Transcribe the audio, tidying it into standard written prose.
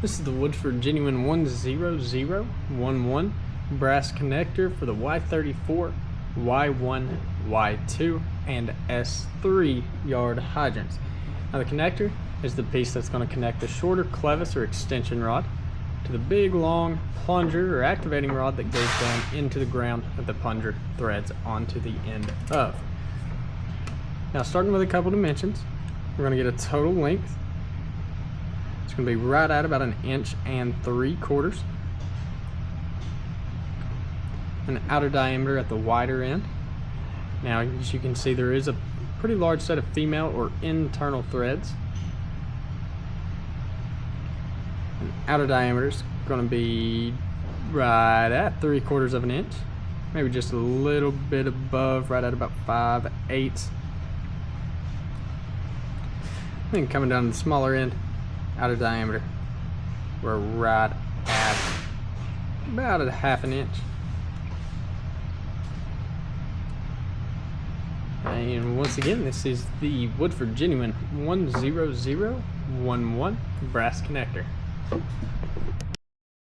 This is the Woodford Genuine 10011 brass connector for the Y34, Y1, Y2, and S3 yard hydrants. Now the connector is the piece that's going to connect the shorter clevis or extension rod to the big long plunger or activating rod that goes down into the ground that the plunger threads onto the end of. Now starting with a couple dimensions, we're going to get a total length. It's going to be right at about 1 3/4 inches. An outer diameter at the wider end. Now as you can see, there is a pretty large set of female or internal threads. An outer diameter is going to be right at 3/4 inches, maybe just a little bit above, right at about 5/8. Then coming down to the smaller end, outer diameter, we're right at about 1/2 inch. And once again, this is the Woodford Genuine 10011 brass connector.